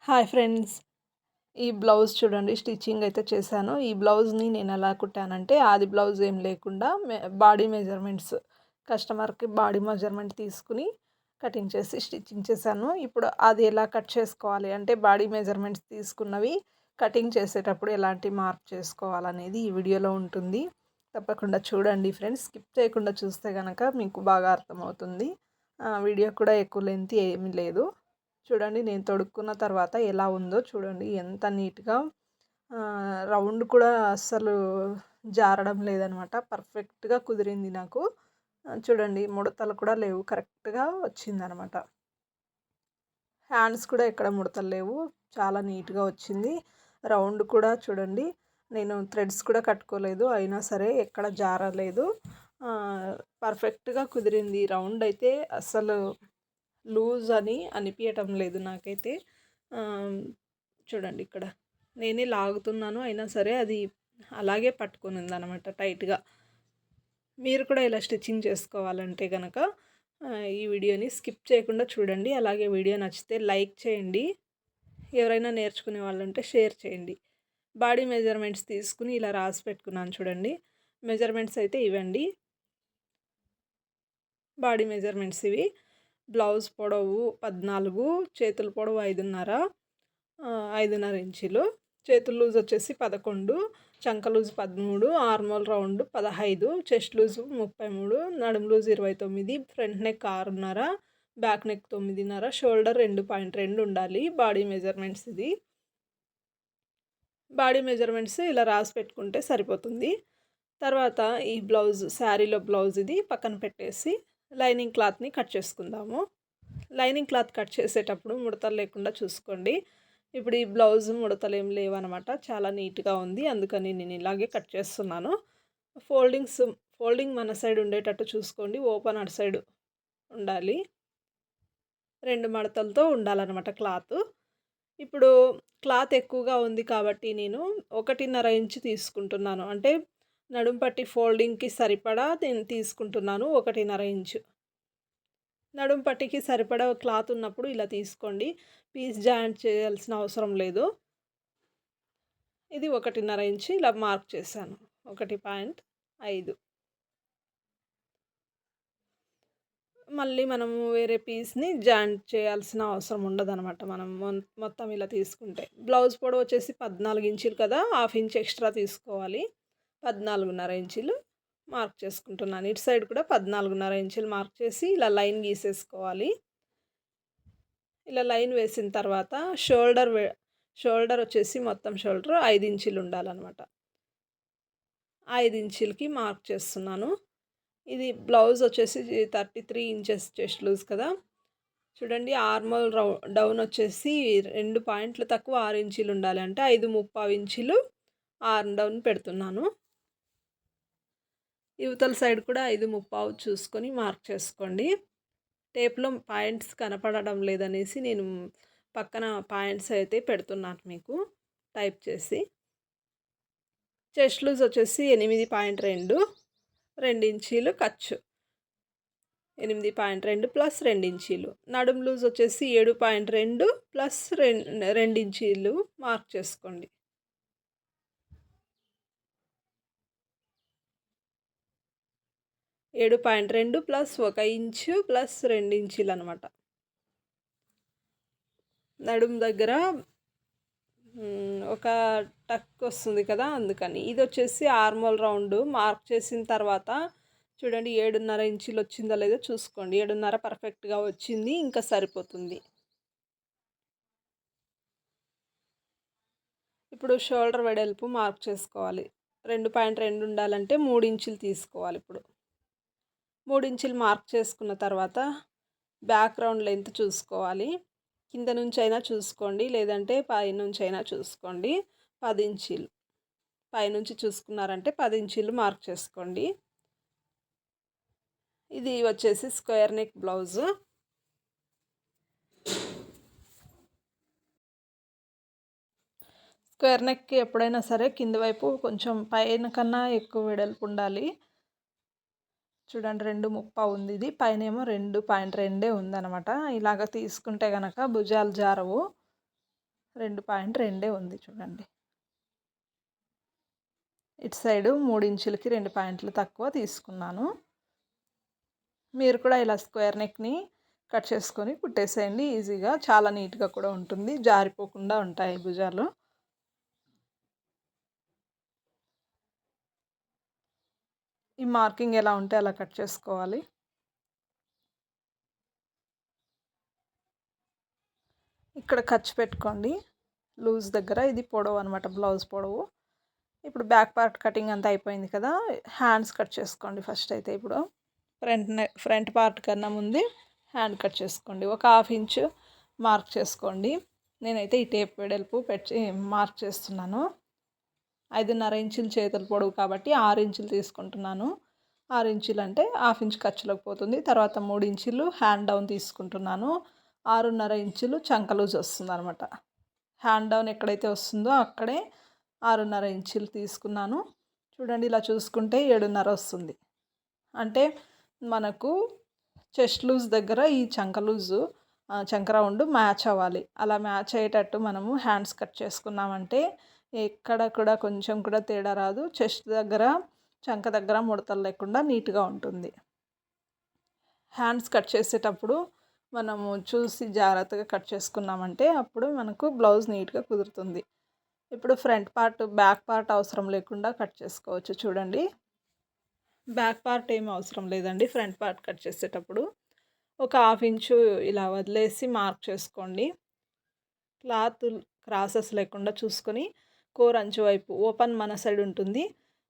Hi friends. ఈ blouse చూడండి stitching అయితే చేశాను. ఈ బ్లౌజ్‌ని నేను ఎలా కుట్టానంటే ఆది బ్లౌజ్ ఏం లేకుండా బాడీ మెజర్‌మెంట్స్ కస్టమర్‌కి బాడీ మెజర్‌మెంట్ తీసుకొని కటింగ్ చేసి స్టిచ్చింగ్ చేశాను. ఇప్పుడు అది ఎలా కట్ చేసుకోవాలి అంటే బాడీ మెజర్‌మెంట్స్ తీసుకున్నవి కటింగ్ చేసేటప్పుడు ఎలాంటి మార్క్ చేసుకోవాలనేది ఈ వీడియోలో ఉంటుంది. తప్పకుండా చూడండి ఫ్రెండ్స్. స్కిప్ చేయకుండా చూస్తే గనక మీకు బాగా అర్థమవుతుంది. వీడియో కూడా ఎక్కువ లెంత్ ఏమీ లేదు. చూడండి నేను తొడుక్కున్న తర్వాత ఎలా ఉందో చూడండి. ఎంత నీట్‌గా రౌండ్ కూడా అస్సలు జారడం లేదనమాట. పర్ఫెక్ట్‌గా కుదిరింది నాకు. చూడండి ముడతలు కూడా లేవు. కరెక్ట్‌గా వచ్చిందనమాట. హ్యాండ్స్ కూడా ఎక్కడ ముడతలు లేవు. చాలా నీట్‌గా వచ్చింది. రౌండ్ కూడా చూడండి. నేను థ్రెడ్స్ కూడా కట్టుకోలేదు. అయినా సరే ఎక్కడ జారలేదు. పర్ఫెక్ట్‌గా కుదిరింది. రౌండ్ అయితే అస్సలు లూజ్ అని అనిపియటం లేదు నాకైతే. చూడండి ఇక్కడ నేనే లాగుతున్నాను. అయినా సరే అది అలాగే పట్టుకొనుందనమాట టైట్‌గా. మీరు కూడా ఇలా స్టిచ్చింగ్ చేసుకోవాలంటే గనక ఈ వీడియోని స్కిప్ చేయకుండా చూడండి. అలాగే వీడియో నచ్చితే లైక్ చేయండి. ఎవరైనా నేర్చుకునే వాళ్ళుంటే షేర్ చేయండి. బాడీ మెజర్‌మెంట్స్ తీసుకుని ఇలా రాసి పెట్టుకున్నాను చూడండి. మెజర్‌మెంట్స్ అయితే ఇవండి. బాడీ మెజర్‌మెంట్స్ ఇవి. బ్లౌజ్ పొడవు 14, చేతుల పొడవు 5.5, 5.5 ఇంచులు. చేతుల లూజ్ వచ్చేసి 11, చంక loose 13, armhole round 15, chest loose 33, నడుము loose 29, front neck 6.5, back neck 9.5, shoulder 2.2 ఉండాలి. బాడీ మెజర్‌మెంట్స్ ఇది. బాడీ మెజర్‌మెంట్స్ ఇలా రాసి పెట్టుకుంటే సరిపోతుంది. తర్వాత ఈ బ్లౌజ్ శారీలో బ్లౌజ్ ఇది పక్కన పెట్టేసి లైనింగ్ క్లాత్‌ని కట్ చేసుకుందాము. లైనింగ్ క్లాత్ కట్ చేసేటప్పుడు ముడతలు లేకుండా చూసుకోండి. ఇప్పుడు ఈ బ్లౌజ్ ముడతలు ఏం లేవనమాట. చాలా నీట్‌గా ఉంది. అందుకని నేను ఇలాగే కట్ చేస్తున్నాను. ఫోల్డింగ్ మన సైడ్ ఉండేటట్టు చూసుకోండి. ఓపెన్ అటు సైడ్ ఉండాలి. 2 మడతలతో ఉండాలనమాట క్లాత్. ఇప్పుడు క్లాత్ ఎక్కువగా ఉంది కాబట్టి నేను 1.5 ఇంచు తీసుకుంటున్నాను. అంటే నడుము పట్టి ఫోల్డింగ్‌కి సరిపడా నేను తీసుకుంటున్నాను 1.5 ఇంచు. నడుము పట్టికి సరిపడా క్లాత్ ఉన్నప్పుడు ఇలా తీసుకోండి. పీస్ జాయింట్ చేయాల్సిన అవసరం లేదు. ఇది 1.5 ఇంచు ఇలా మార్క్ చేశాను. 1.5. మళ్ళీ మనము వేరే పీస్‌ని జాయింట్ చేయాల్సిన అవసరం ఉండదనమాట. మనం మొత్తం ఇలా తీసుకుంటే. బ్లౌజ్ పొడవు వచ్చేసి 14 ఇంచులు కదా! హాఫ్ ఇంచ్ ఎక్స్ట్రా తీసుకోవాలి. 14.5 ఇంచులు మార్క్ చేసుకుంటున్నాను. ఇటు సైడ్ కూడా 14.5 ఇంచులు మార్క్ చేసి ఇలా లైన్ గీసేసుకోవాలి. ఇలా లైన్ వేసిన తర్వాత షోల్డర్ వచ్చేసి మొత్తం షోల్డర్ 5 ఇంచులు ఉండాలనమాట. 5 ఇంచులకి మార్క్ చేస్తున్నాను. ఇది బ్లౌజ్ వచ్చేసి 33 ఇంచెస్ చెస్ట్ లూజ్ కదా! చూడండి ఆర్మోల్ డౌన్ వచ్చేసి 2 పాయింట్లు తక్కువ 6 ఇంచులు ఉండాలి. అంటే 5.25 ఇంచులు ఆర్మ్ డౌన్ పెడుతున్నాను. ఇవతల సైడ్ కూడా 5.25 చూసుకొని మార్క్ చేసుకోండి. టేప్‌లో పాయింట్స్ కనపడడం లేదనేసి నేను పక్కన పాయింట్స్ అయితే పెడుతున్నాను మీకు టైప్ చేసి. చెస్ట్ లూజ్ వచ్చేసి 8.2, 2 ఇంచీలు ఖర్చు. 8.2 ప్లస్ 2 ఇంచీలు. నడుము లూజ్ వచ్చేసి 7.2 ప్లస్ 2 ఇంచీలు మార్క్ చేసుకోండి. ఏడు 7.2 ప్లస్ 1 ఇంచు ప్లస్ 2 ఇంచీలు అనమాట. నడుము దగ్గర ఒక టక్ వస్తుంది కదా! అందుకని. ఇది వచ్చేసి ఆర్మోల్ రౌండ్ మార్క్ చేసిన తర్వాత చూడండి 7.5 ఇంచులు వచ్చిందో లేదో చూసుకోండి. 7.5 పర్ఫెక్ట్‌గా వచ్చింది. ఇంకా సరిపోతుంది. ఇప్పుడు షోల్డర్ వెడల్పు మార్క్ చేసుకోవాలి. 2.2 ఉండాలంటే 3 ఇంచులు తీసుకోవాలి ఇప్పుడు. 3 ఇంచులు మార్క్ చేసుకున్న తర్వాత బ్యాక్ రౌండ్ లెంత్ చూసుకోవాలి. కింద నుంచి అయినా చూసుకోండి, లేదంటే పైనుంచి అయినా చూసుకోండి. 10 ఇంచీలు. పైనుంచి చూసుకున్నారంటే 10 ఇంచీలు మార్క్ చేసుకోండి. ఇది వచ్చేసి స్క్వేర్ నెక్ బ్లౌజు. స్క్వేర్ నెక్కి ఎప్పుడైనా సరే కింద వైపు కొంచెం పైన కన్నా ఎక్కువ వెడల్పు ఉండాలి. చూడండి 2.30 ఉంది ఇది. పైనేమో 2.2 ఉందనమాట. ఇలాగ తీసుకుంటే గనక భుజాలు జారవు. 2.2 ఉంది చూడండి. ఇటు సైడు 3 ఇంచులకి 2 పాయింట్లు తక్కువ తీసుకున్నాను. మీరు కూడా ఇలా స్క్వేర్ నెక్‌ని కట్ చేసుకొని కుట్టేసేయండి ఈజీగా. చాలా నీట్‌గా కూడా ఉంటుంది. జారిపోకుండా ఉంటాయి భుజాలు. ఈ మార్కింగ్ ఎలా ఉంటే అలా కట్ చేసుకోవాలి. ఇక్కడ ఖర్చు పెట్టుకోండి. లూజ్ దగ్గర ఇది పొడవు అనమాట, బ్లౌజ్ పొడవు. ఇప్పుడు బ్యాక్ పార్ట్ కటింగ్ అంతా అయిపోయింది కదా! హ్యాండ్స్ కట్ చేసుకోండి ఫస్ట్ అయితే ఇప్పుడు. ఫ్రంట్ పార్ట్ కన్నా ముందే హ్యాండ్ కట్ చేసుకోండి. ఒక 1/2 ఇంచు మార్క్ చేసుకోండి. నేనైతే ఈ టేప్ వెడల్పు పెట్టి మార్క్ చేస్తున్నాను. 5.5 ఇంచులు చేతుల పొడవు కాబట్టి 6 ఇంచులు తీసుకుంటున్నాను. 6 ఇంచులు అంటే 1/2 ఇంచ్ ఖర్చులోకి పోతుంది. తర్వాత 3 ఇంచులు హ్యాండ్ డౌన్ తీసుకుంటున్నాను. 6.5 ఇంచులు చంక లూజ్ వస్తుందనమాట. హ్యాండ్ డౌన్ ఎక్కడైతే వస్తుందో అక్కడే 6.5 ఇంచులు తీసుకున్నాను. చూడండి ఇలా చూసుకుంటే 7.5 వస్తుంది. అంటే మనకు చెస్ట్ లూజ్ దగ్గర ఈ చంక లూజు చంక రౌండ్ మ్యాచ్ అవ్వాలి. అలా మ్యాచ్ అయ్యేటట్టు మనము హ్యాండ్స్ కట్ చేసుకున్నామంటే ఎక్కడ కూడా కొంచెం కూడా తేడా రాదు. చెస్ట్ దగ్గర చంక దగ్గర ముడతలు లేకుండా నీట్‌గా ఉంటుంది. హ్యాండ్స్ కట్ చేసేటప్పుడు మనము చూసి జాగ్రత్తగా కట్ చేసుకున్నామంటే అప్పుడు మనకు బ్లౌజ్ నీట్‌గా కుదురుతుంది. ఇప్పుడు ఫ్రంట్ పార్ట్, బ్యాక్ పార్ట్ అవసరం లేకుండా కట్ చేసుకోవచ్చు చూడండి. బ్యాక్ పార్ట్ ఏం అవసరం లేదండి ఫ్రంట్ పార్ట్ కట్ చేసేటప్పుడు. ఒక 1/2 ఇంచు ఇలా వదిలేసి మార్క్ చేసుకోండి. క్లాత్ క్రాసెస్ లేకుండా చూసుకొని కోర్ అంచు వైపు ఓపెన్ మన సైడ్ ఉంటుంది.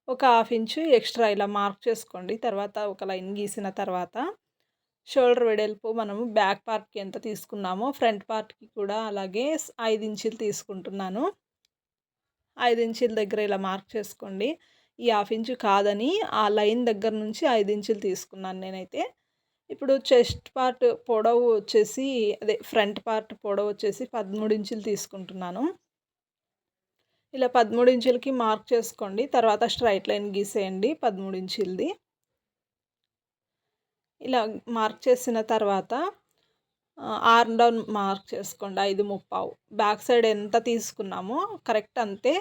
ఒక 1/2 ఇంచు ఎక్స్ట్రా ఇలా మార్క్ చేసుకోండి. తర్వాత ఒక లైన్ గీసిన తర్వాత షోల్డర్ వెడల్పు మనము బ్యాక్ పార్ట్‌కి ఎంత తీసుకున్నామో ఫ్రంట్ పార్ట్‌కి కూడా అలాగే 5 ఇంచులు తీసుకుంటున్నాను. 5 ఇంచుల దగ్గర ఇలా మార్క్ చేసుకోండి. ఈ 1/2 ఇంచు కాదని ఆ లైన్ దగ్గర నుంచి 5 ఇంచులు తీసుకున్నాను నేనైతే. ఇప్పుడు చెస్ట్ పార్ట్ పొడవు వచ్చేసి ఫ్రంట్ పార్ట్ పొడవు వచ్చేసి 13 ఇంచులు తీసుకుంటున్నాను. ఇలా 13 ఇంచులకి మార్క్ చేసుకోండి. తర్వాత స్ట్రైట్ లైన్ గీసేయండి 13 ఇంచులది. ఇలా మార్క్ చేసిన తర్వాత ఆర్మ్ డౌన్ మార్క్ చేసుకోండి 5.75. బ్యాక్ సైడ్ ఎంత తీసుకున్నామో కరెక్ట్ అంతే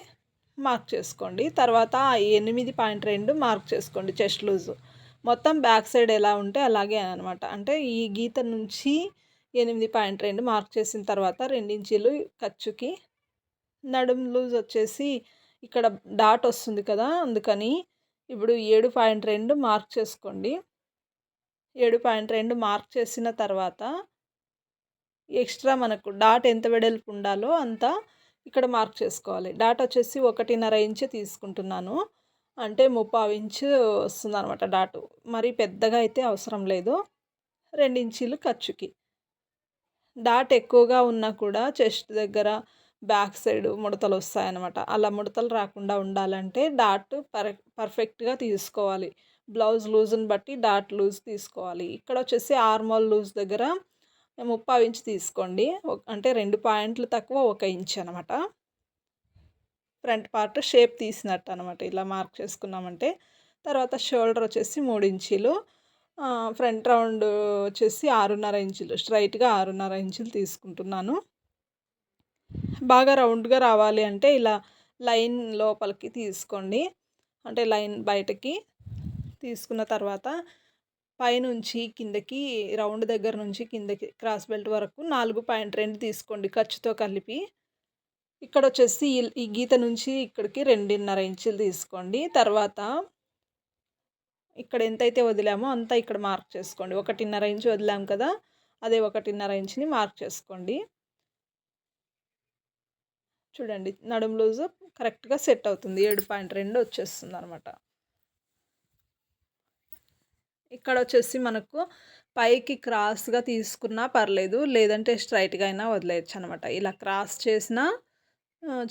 మార్క్ చేసుకోండి. తర్వాత 8.2 మార్క్ చేసుకోండి చెస్ట్ లూజు. మొత్తం బ్యాక్ సైడ్ ఎలా ఉంటే అలాగే అనమాట. అంటే ఈ గీత నుంచి 8.2 మార్క్ చేసిన తర్వాత 2 ఇంచులు ఖర్చుకి. నడుము లూజ్ వచ్చేసి ఇక్కడ డాట్ వస్తుంది కదా! అందుకని ఇప్పుడు 7.2 మార్క్ చేసుకోండి. 7.2 మార్క్ చేసిన తర్వాత ఎక్స్ట్రా మనకు డాట్ ఎంత వెడల్పు ఉండాలో అంత ఇక్కడ మార్క్ చేసుకోవాలి. డాట్ వచ్చేసి 1.5 ఇంచు తీసుకుంటున్నాను. అంటే 3/4 ఇంచు వస్తుందనమాట డాటు. మరి పెద్దగా అయితే అవసరం లేదు. 2 ఇంచీలు ఖర్చుకి. డాట్ ఎక్కువగా ఉన్నా కూడా చెస్ట్ దగ్గర బ్యాక్ సైడ్ ముడతలు వస్తాయన్నమాట. అలా ముడతలు రాకుండా ఉండాలంటే డాట్ పర్ఫెక్ట్‌గా తీసుకోవాలి. బ్లౌజ్ లూజ్‌ని బట్టి డాట్ లూజ్ తీసుకోవాలి. ఇక్కడ వచ్చేసి ఆర్మోల్ లూజ్ దగ్గర 3/4 ఇంచు తీసుకోండి. అంటే 2 పాయింట్లు తక్కువ 1 ఇంచ్ అనమాట. ఫ్రంట్ పార్ట్ షేప్ తీసినట్టు అనమాట. ఇలా మార్క్ చేసుకున్నామంటే తర్వాత షోల్డర్ వచ్చేసి 3 ఇంచీలు, ఫ్రంట్ రౌండ్ వచ్చేసి 6.5 ఇంచులు, స్ట్రైట్‌గా 6.5 ఇంచులు తీసుకుంటున్నాను. బాగా రౌండ్‌గా రావాలి అంటే ఇలా లైన్ లోపలికి తీసుకోండి. అంటే లైన్ బయటకి తీసుకున్న తర్వాత పైనుంచి కిందకి రౌండ్ దగ్గర నుంచి కిందకి క్రాస్ బెల్ట్ వరకు 4.2 తీసుకోండి ఖర్చుతో కలిపి. ఇక్కడ వచ్చేసి ఈ గీత నుంచి ఇక్కడికి 2.5 ఇంచులు తీసుకోండి. తర్వాత ఇక్కడ ఎంతైతే వదిలామో అంతా ఇక్కడ మార్క్ చేసుకోండి. 1.5 ఇంచు వదిలాం కదా! అదే 1.5 ఇంచుని మార్క్ చేసుకోండి. చూడండి నడుము లూజు కరెక్ట్‌గా సెట్ అవుతుంది. 7.2 వచ్చేస్తుందనమాట. ఇక్కడ వచ్చేసి మనకు పైకి క్రాస్‌గా తీసుకున్నా పర్లేదు. లేదంటే స్ట్రైట్‌గా అయినా వదిలేయొచ్చు అనమాట. ఇలా క్రాస్ చేసినా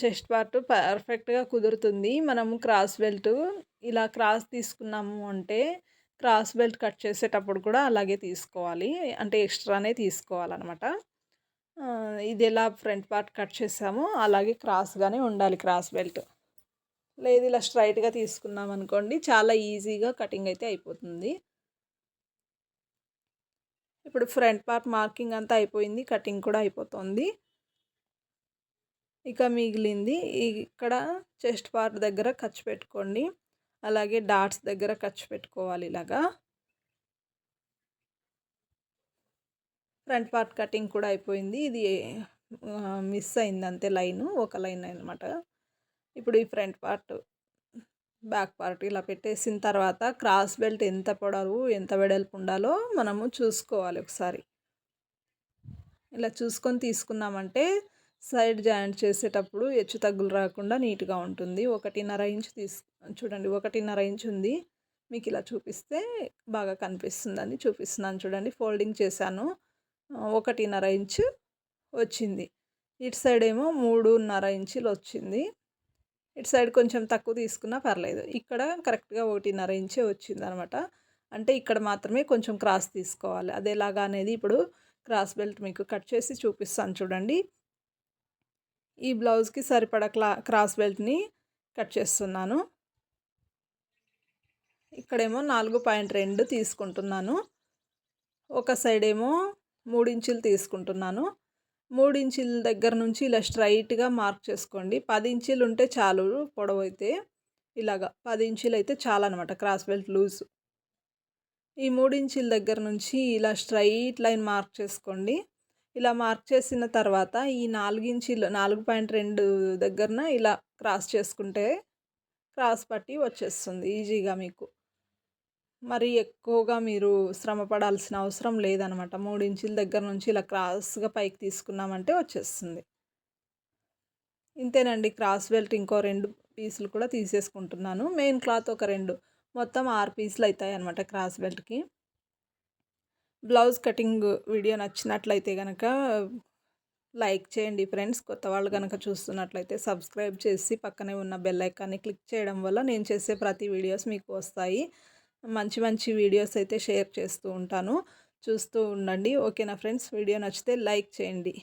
చెస్ట్ పార్ట్ పర్ఫెక్ట్‌గా కుదురుతుంది. మనము క్రాస్ బెల్ట్ ఇలా క్రాస్ తీసుకున్నాము అంటే క్రాస్ బెల్ట్ కట్ చేసేటప్పుడు కూడా అలాగే తీసుకోవాలి. అంటే ఎక్స్ట్రానే తీసుకోవాలనమాట. ఇది ఎలా ఫ్రంట్ పార్ట్ కట్ చేసామో అలాగే క్రాస్‌గానే ఉండాలి క్రాస్ బెల్ట్. లేదు ఇలా స్ట్రైట్‌గా తీసుకున్నాం అనుకోండి చాలా ఈజీగా కటింగ్ అయితే అయిపోతుంది. ఇప్పుడు ఫ్రంట్ పార్ట్ మార్కింగ్ అంతా అయిపోయింది. కటింగ్ కూడా అయిపోతుంది. ఇక మిగిలింది ఇక్కడ చెస్ట్ పార్ట్ దగ్గర ఖర్చు పెట్టుకోండి. అలాగే డాట్స్ దగ్గర ఖర్చు పెట్టుకోవాలి ఇలాగా. ఫ్రంట్ పార్ట్ కటింగ్ కూడా అయిపోయింది. ఇది మిస్ అయింది అంతే లైను, ఒక లైన్ అనమాట. ఇప్పుడు ఈ ఫ్రంట్ పార్ట్, బ్యాక్ పార్ట్ ఇలా పెట్టేసిన తర్వాత క్రాస్ బెల్ట్ ఎంత పొడవు ఎంత వెడల్పు ఉండాలో మనము చూసుకోవాలి ఒకసారి. ఇలా చూసుకొని తీసుకున్నామంటే సైడ్ జాయింట్ చేసేటప్పుడు హెచ్చు తగ్గులు రాకుండా నీట్గా ఉంటుంది. 1.5 ఇంచ్ చూడండి, 1.5 ఇంచ్ ఉంది. మీకు ఇలా చూపిస్తే బాగా కనిపిస్తుందని చూపిస్తున్నాను చూడండి. ఫోల్డింగ్ చేశాను, 1.5 ఇంచ్ వచ్చింది. ఇటు సైడ్ ఏమో 3.5 ఇంచులు వచ్చింది. ఇటు సైడ్ కొంచెం తక్కువ తీసుకున్నా పర్లేదు. ఇక్కడ కరెక్ట్గా 1.5 ఇంచే వచ్చిందనమాట. అంటే ఇక్కడ మాత్రమే కొంచెం క్రాస్ తీసుకోవాలి. అది ఎలాగా అనేది ఇప్పుడు క్రాస్ బెల్ట్ మీకు కట్ చేసి చూపిస్తాను చూడండి. ఈ బ్లౌజ్కి సరిపడా క్రాస్ బెల్ట్ని కట్ చేస్తున్నాను. ఇక్కడేమో 4.2 తీసుకుంటున్నాను. ఒక సైడ్ ఏమో 3 ఇంచులు తీసుకుంటున్నాను. 3 ఇంచుల దగ్గర నుంచి ఇలా స్ట్రైట్గా మార్క్ చేసుకోండి. 10 ఇంచులు ఉంటే చాలు పొడవు అయితే. ఇలాగా 10 ఇంచులు అయితే చాలన్నమాట క్రాస్ బెల్ట్ లూజ్. ఈ 3 ఇంచుల దగ్గర నుంచి ఇలా స్ట్రైట్ లైన్ మార్క్ చేసుకోండి. ఇలా మార్క్ చేసిన తర్వాత ఈ 4 ఇంచులు 4.2 దగ్గరన ఇలా క్రాస్ చేసుకుంటే క్రాస్ పట్టి వచ్చేస్తుంది ఈజీగా మీకు. మరి ఎక్కువగా మీరు శ్రమ పడాల్సిన అవసరం లేదనమాట. 3 ఇంచుల దగ్గర నుంచి ఇలా క్రాస్గా పైకి తీసుకున్నామంటే వచ్చేస్తుంది. ఇంతేనండి. క్రాస్ బెల్ట్ ఇంకో 2 పీసులు కూడా తీసేసుకుంటున్నాను. మెయిన్ క్లాత్ ఒక 2, మొత్తం 6 పీసులు అవుతాయి అనమాట క్రాస్ బెల్ట్కి. బ్లౌజ్ కటింగ్ వీడియో నచ్చినట్లయితే కనుక లైక్ చేయండి ఫ్రెండ్స్. కొత్త వాళ్ళు కనుక చూస్తున్నట్లయితే సబ్స్క్రైబ్ చేసి పక్కనే ఉన్న బెల్ ఐకాన్ని క్లిక్ చేయడం వల్ల నేను చేసే ప్రతి వీడియోస్ మీకు వస్తాయి. మంచి మంచి వీడియోస్ అయితే షేర్ చేస్తూ ఉంటాను, చూస్తూ ఉండండి. ఓకేనా ఫ్రెండ్స్? వీడియో నచ్చితే లైక్ చేయండి.